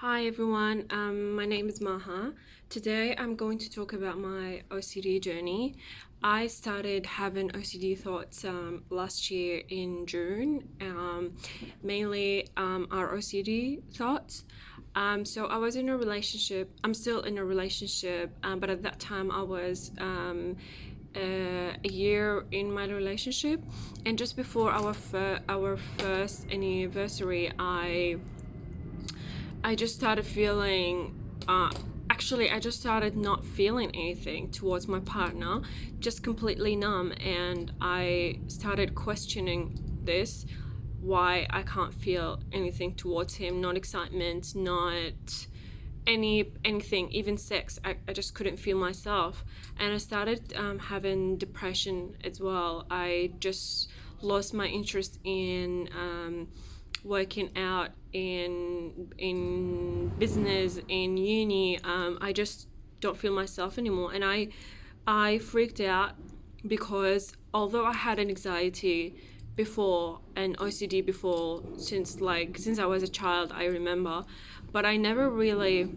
Hi everyone, my name is Maha. Today I'm going to talk about my OCD journey. I started having OCD thoughts last year in June, mainly our OCD thoughts. So I was in a relationship, I'm still in a relationship, but at that time I was a year in my relationship, and just before our first anniversary, I just started feeling, I just started not feeling anything towards my partner, just completely numb. And I started questioning this, why I can't feel anything towards him, not excitement, not anything, even sex. I just couldn't feel myself. And I started having depression as well. I just lost my interest in working out, in business, in uni. I just don't feel myself anymore, and I freaked out because although I had an anxiety before and OCD before, since I was a child, I remember, but I never really.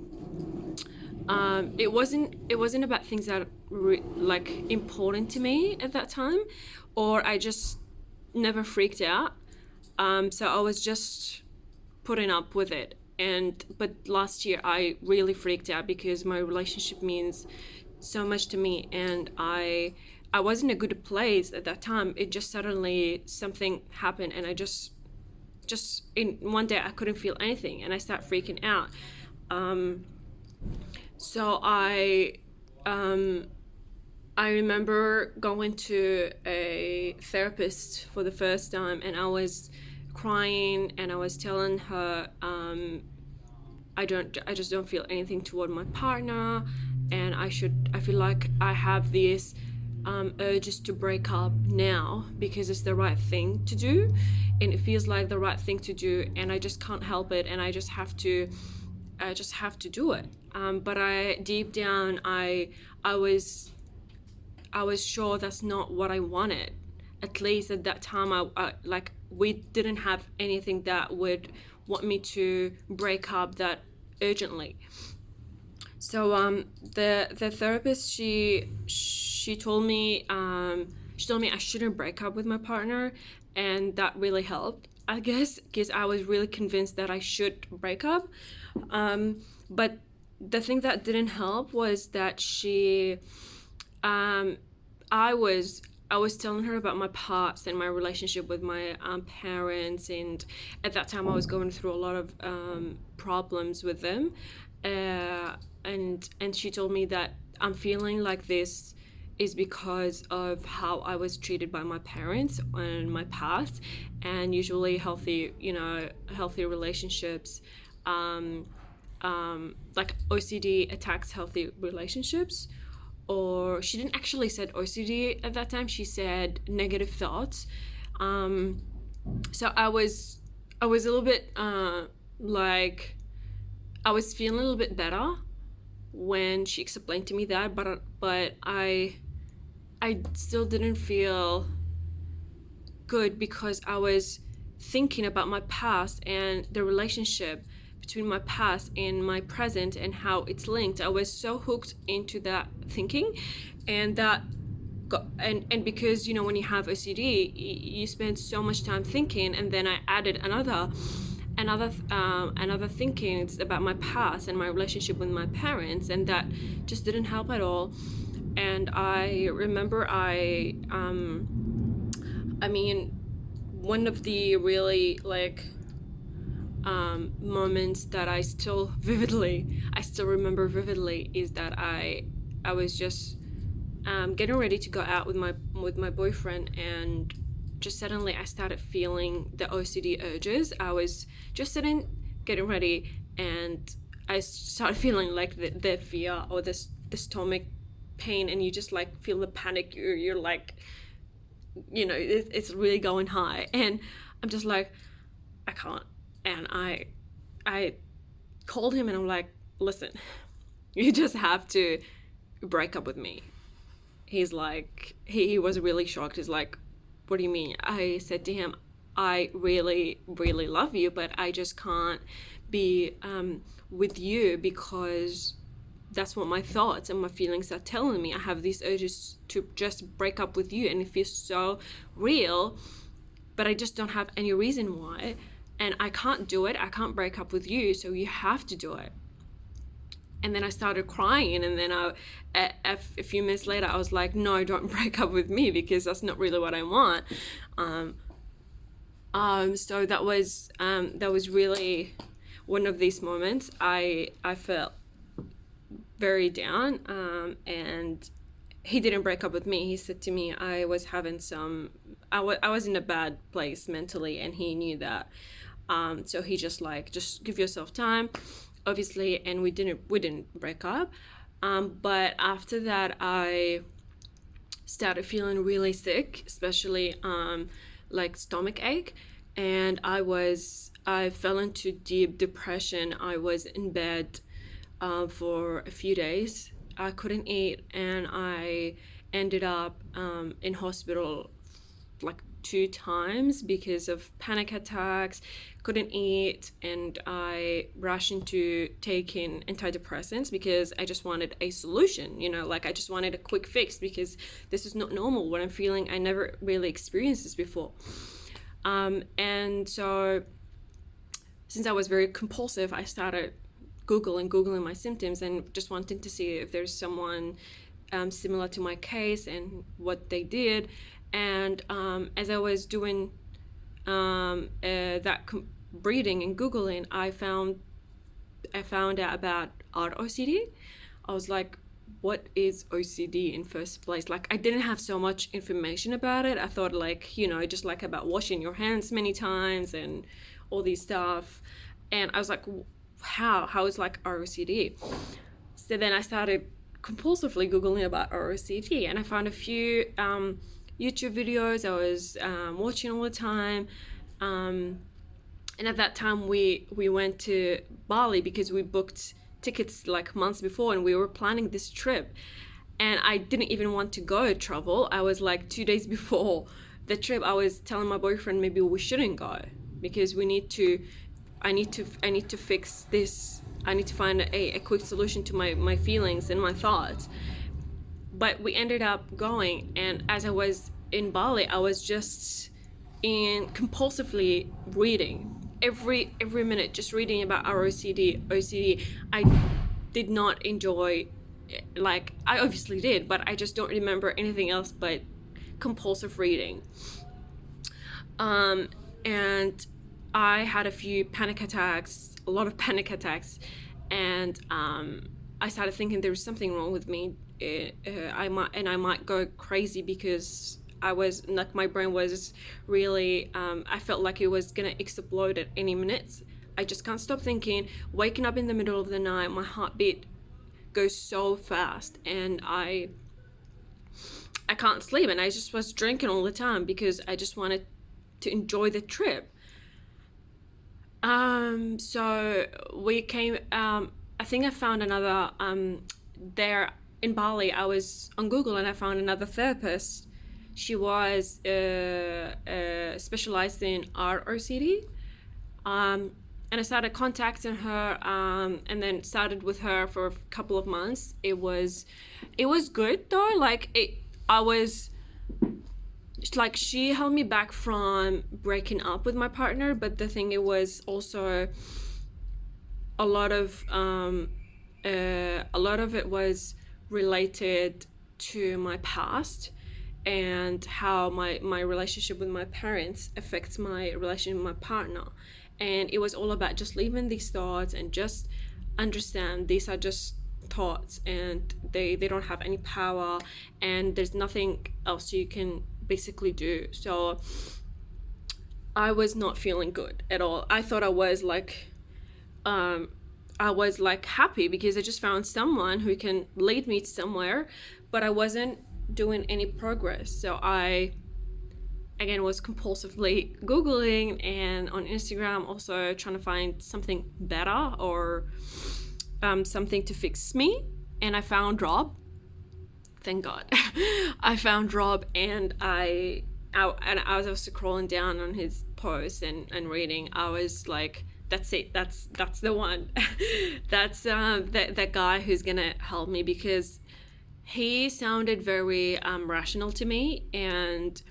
It wasn't about things that were important to me at that time, or I just never freaked out. So I was just putting up with it. But last year I really freaked out because my relationship means so much to me, and I was in a good place at that time. It just suddenly something happened, and I just in one day I couldn't feel anything, and I start freaking out. So I remember going to a therapist for the first time, and I was crying, and I was telling her, I just don't feel anything toward my partner, and I feel like I have this urges to break up now because it's the right thing to do, and it feels like the right thing to do, and I just can't help it, and I just have to do it. But I deep down I was I was sure that's not what I wanted. At least at that time, we didn't have anything that would want me to break up that urgently. So the therapist, she told me I shouldn't break up with my partner, and that really helped, I guess, because I was really convinced that I should break up. But the thing that didn't help was that um, I was telling her about my past and my relationship with my parents, and at that time I was going through a lot of problems with them, and she told me that I'm feeling like this is because of how I was treated by my parents in my past, and usually healthy relationships, like OCD attacks healthy relationships. Or she didn't actually said OCD at that time. She said negative thoughts. Um, so I was a little bit like I was feeling a little bit better when she explained to me that, but I still didn't feel good because I was thinking about my past and the relationship between my past and my present and how it's linked. I was so hooked into that thinking, and that got, and because when you have OCD, you spend so much time thinking, and then I added another thinking. It's about my past and my relationship with my parents, and that just didn't help at all. And I remember I mean, one of the really moments that I still remember vividly is that I was just getting ready to go out with my boyfriend, and just suddenly I started feeling the OCD urges. I was just sitting, getting ready, and I started feeling like the fear or the stomach pain, and you just feel the panic. You're like, it's really going high, and I'm just like, I can't. And I called him, and I'm like, listen, you just have to break up with me. He's like, he was really shocked. He's like, what do you mean? I said to him, I really, really love you, but I just can't be with you because that's what my thoughts and my feelings are telling me. I have these urges to just break up with you, and it feels so real, but I just don't have any reason why, and I can't do it. I can't break up with you, so you have to do it. And then I started crying, and then a few minutes later I was like, no, don't break up with me, because that's not really what I want. So that was really one of these moments. I felt very down, and he didn't break up with me. He said to me I was having I was in a bad place mentally, and he knew that. So he just give yourself time, obviously, and we didn't break up. But after that, I started feeling really sick, especially like stomach ache, and I fell into deep depression. I was in bed for a few days. I couldn't eat, and I ended up in hospital like 2 times because of panic attacks. Couldn't eat, and I rushed into taking antidepressants because I just wanted a solution, like I just wanted a quick fix, because this is not normal what I'm feeling. I never really experienced this before. And so since I was very compulsive, I started Googling my symptoms and just wanting to see if there's someone similar to my case and what they did. And as I was doing reading and Googling, I found out about ROCD. I was like, what is OCD in first place? Like, I didn't have so much information about it. I thought just like about washing your hands many times and all these stuff. And I was like, how is like ROCD? So then I started compulsively Googling about ROCD, and I found a few YouTube videos I was watching all the time. And at that time we went to Bali because we booked tickets like months before, and we were planning this trip, and I didn't even want to go travel. I was like 2 days before the trip, I was telling my boyfriend maybe we shouldn't go because I need to fix this. I need to find a quick solution to my feelings and my thoughts. But we ended up going, and as I was in Bali, I was just compulsively reading every minute, just reading about OCD. I did not enjoy, like, I obviously did, but I just don't remember anything else but compulsive reading. And I had a lot of panic attacks, and I started thinking there was something wrong with me. I might go crazy because I was like, my brain was really, I felt like it was gonna explode at any minute. I just can't stop thinking. Waking up in the middle of the night, my heartbeat goes so fast, and I can't sleep, and I just was drinking all the time because I just wanted to enjoy the trip. So we came, I think I found another, there in Bali, I was on Google and I found another therapist. She was specialized in ROCD. And I started contacting her, and then started with her for a couple of months. It was good though. She held me back from breaking up with my partner, but the thing, it was also a lot of it was related to my past and how my relationship with my parents affects my relationship with my partner. And it was all about just leaving these thoughts and just understand these are just thoughts, and they don't have any power, and there's nothing else you can basically do. So I was not feeling good at all. I thought I was like happy because I just found someone who can lead me somewhere, but I wasn't doing any progress. So I again was compulsively Googling and on Instagram, also trying to find something better or something to fix me. And I found Rob. Thank God. I found Rob, and as I was scrolling down on his posts and reading, I was like, that's it. That's the one. That's the guy who's gonna help me, because he sounded very rational to me, and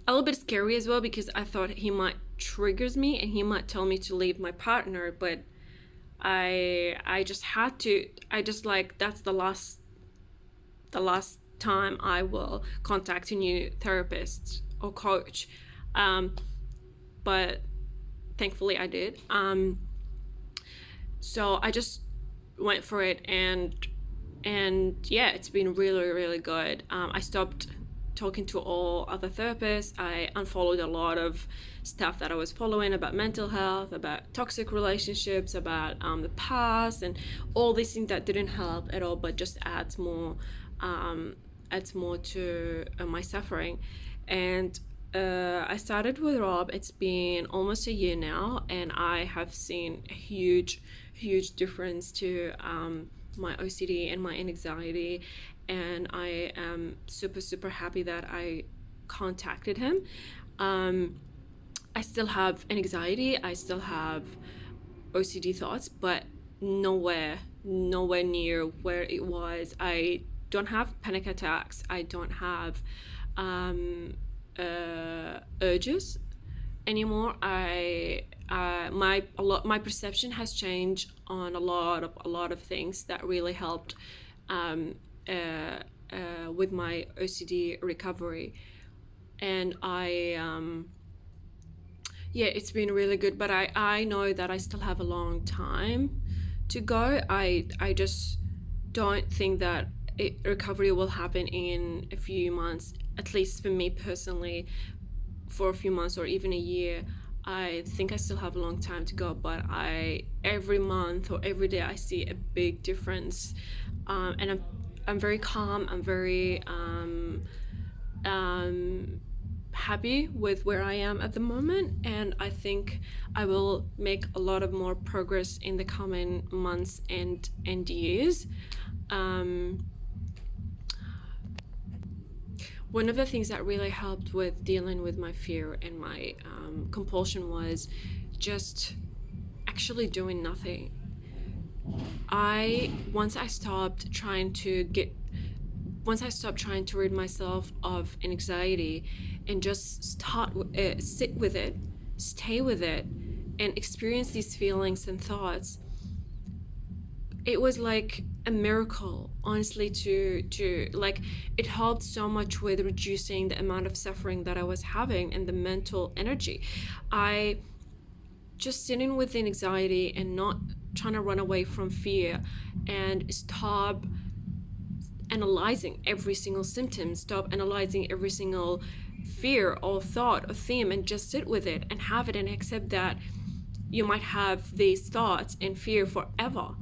a little bit scary as well, because I thought he might triggers me and he might tell me to leave my partner. But I just had to. I just like, that's the last time I will contact a new therapist or coach. But thankfully I did. So I just went for it, and yeah, it's been really, really good. I stopped talking to all other therapists. I unfollowed a lot of stuff that I was following about mental health, about toxic relationships, about the past, and all these things that didn't help at all, but just adds more to my suffering. And I started with Rob. It's been almost a year now, and I have seen a huge difference to my OCD and my anxiety, and I am super happy that I contacted him. I still have anxiety, I still have OCD thoughts, but nowhere near where it was. I don't have panic attacks. I don't have urges anymore. My perception has changed on a lot of things that really helped with my OCD recovery. And it's been really good, but I know that I still have a long time to go. I just don't think that recovery will happen in a few months, at least for me personally, for a few months or even a year. I think I still have a long time to go, but every month or every day I see a big difference, and I'm very calm. I'm very happy with where I am at the moment, and I think I will make a lot of more progress in the coming months and years. One of the things that really helped with dealing with my fear and my compulsion was just actually doing nothing. Once I stopped trying to rid myself of anxiety and just sit with it, stay with it, and experience these feelings and thoughts, it was like a miracle, honestly, to like, it helped so much with reducing the amount of suffering that I was having and the mental energy. I just sitting with the anxiety and not trying to run away from fear, and stop analyzing every single symptom, stop analyzing every single fear or thought or theme, and just sit with it and have it and accept that you might have these thoughts and fear forever.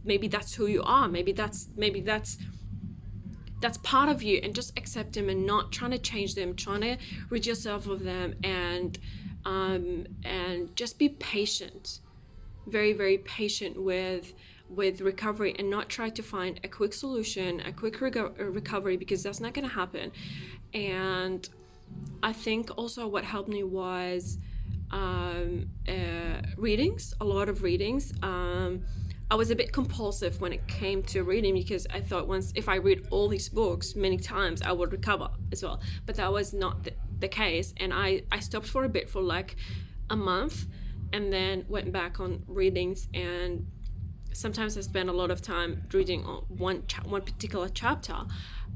Maybe that's who you are. Maybe that's part of you, and just accept them and not trying to change them, trying to rid yourself of them, and just be patient, very, very patient with recovery, and not try to find a quick solution, a quick recovery, because that's not going to happen. And I think also what helped me was readings, a lot of readings. I was a bit compulsive when it came to reading, because I thought if I read all these books many times, I would recover as well. But that was not the case. And I stopped for a bit, for like a month, and then went back on readings. And sometimes I spend a lot of time reading one particular chapter,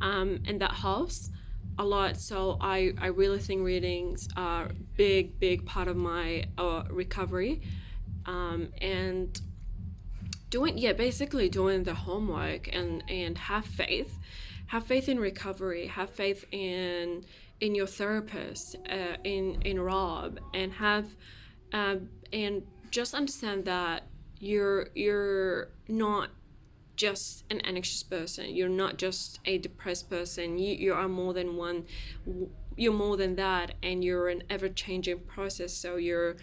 and that helps a lot. So I really think readings are a big part of my recovery, and basically doing the homework, and have faith in recovery, have faith in your therapist, in Rob, and and just understand that you're not just an anxious person, you're not just a depressed person, you are more than one, you're more than that, and you're an ever-changing process. So you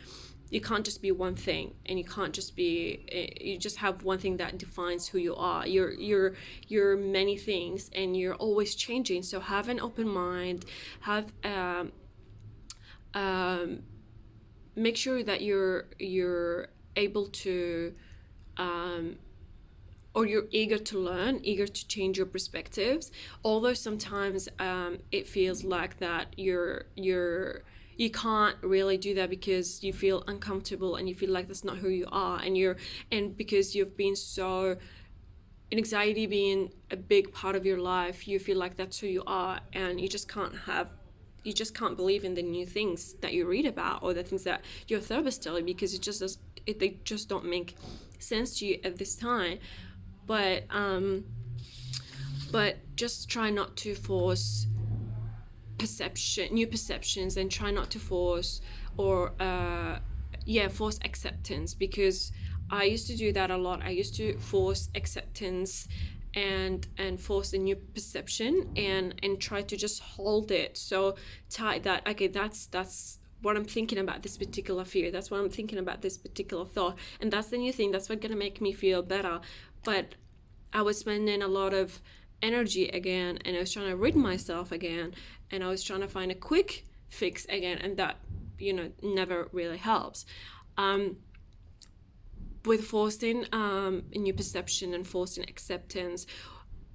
can't just be one thing, and you just have one thing that defines who you are. You're many things, and you're always changing. So have an open mind, have make sure that you're able to, or you're eager to learn, eager to change your perspectives. Although sometimes it feels like that you can't really do that because you feel uncomfortable and you feel like that's not who you are, and because you've been so, anxiety being a big part of your life, you feel like that's who you are, and you just can't believe in the new things that you read about or the things that your therapist tell you, because they just don't make sense to you at this time. But just try not to force new perceptions, and try not to force or force acceptance, because I used to do that a lot. I used to force acceptance and force a new perception, and try to just hold it so tight that, okay, that's what I'm thinking about this particular fear, that's what I'm thinking about this particular thought, and that's the new thing, that's what's gonna make me feel better. But I was spending a lot of energy again, and I was trying to rid myself again, and I was trying to find a quick fix again, and that, never really helps. With forcing a new perception and forcing acceptance,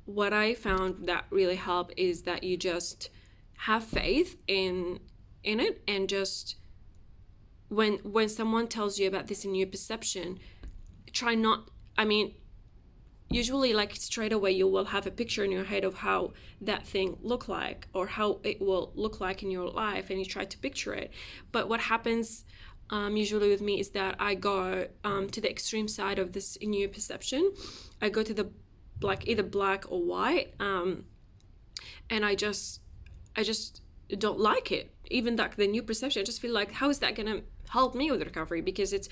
what I found that really helped is that you just have faith in it, and just when someone tells you about this new perception, try not, usually, like, straight away you will have a picture in your head of how that thing look like, or how it will look like in your life, and you try to picture it. But what happens usually with me is that I go to the extreme side of this new perception. I go to the either black or white, and I just don't like it. Even like the new perception, I just feel like, how is that gonna help me with recovery? Because it's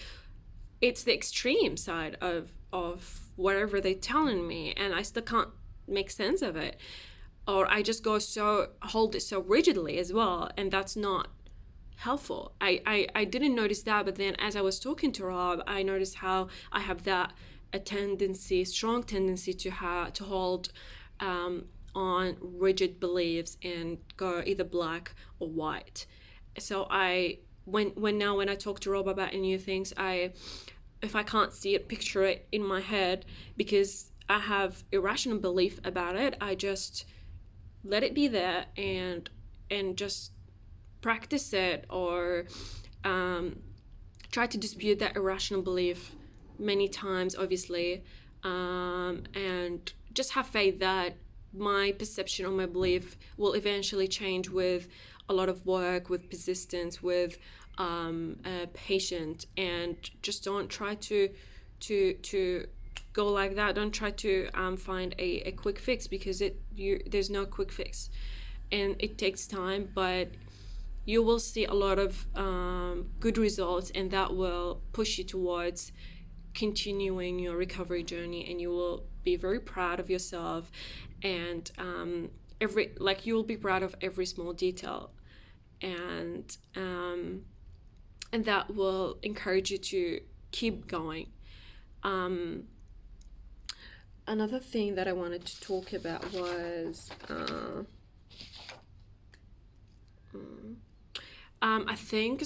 the extreme side of whatever they're telling me, and I still can't make sense of it. Or I just hold it so rigidly as well, and that's not helpful. I didn't notice that, but then as I was talking to Rob, I noticed how I have strong tendency to hold on rigid beliefs and go either black or white. So when I talk to Rob about new things, if I can't see it, picture it in my head, because I have irrational belief about it, I just let it be there and just practice it, or try to dispute that irrational belief many times, obviously, and just have faith that my perception or my belief will eventually change with a lot of work, with persistence, with patient, and just don't try to go like that. Don't try to find a quick fix, because there's no quick fix, and it takes time, but you will see a lot of good results, and that will push you towards continuing your recovery journey, and you will be very proud of yourself, and you will be proud of every small detail, and that will encourage you to keep going. Another thing that I wanted to talk about was I think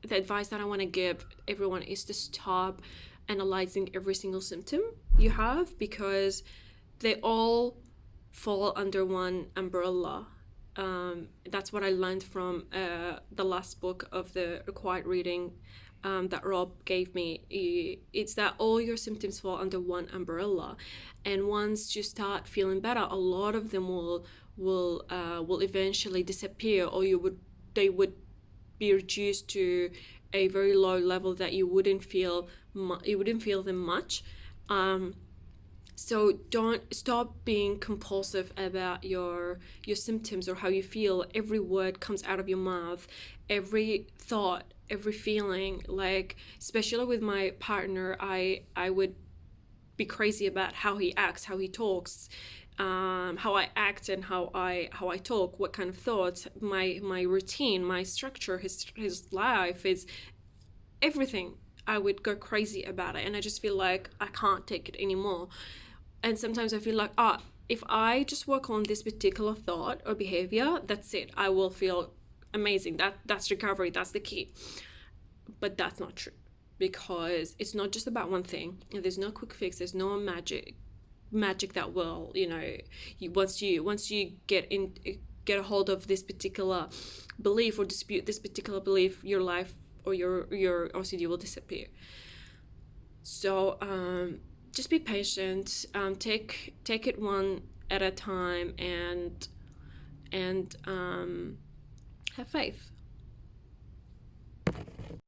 the advice that I want to give everyone is to stop analyzing every single symptom you have, because they all fall under one umbrella. That's what I learned from the last book of the required reading that Rob gave me. It's that all your symptoms fall under one umbrella, and once you start feeling better, a lot of them will eventually disappear, or they would be reduced to a very low level that you wouldn't feel them much. So don't stop being compulsive about your symptoms or how you feel. Every word comes out of your mouth, every thought, every feeling. Like, especially with my partner, I would be crazy about how he acts, how he talks, how I act and how I talk, what kind of thoughts, my routine, my structure, his life, is everything. I would go crazy about it, and I just feel like I can't take it anymore. And sometimes I feel like, if I just work on this particular thought or behavior, that's it. I will feel amazing, that's recovery, that's the key. But that's not true, because it's not just about one thing. There's no quick fix, there's no magic that will, once you get a hold of this particular belief, or dispute this particular belief, your life or your OCD will disappear. So just be patient, take it one at a time, and have faith.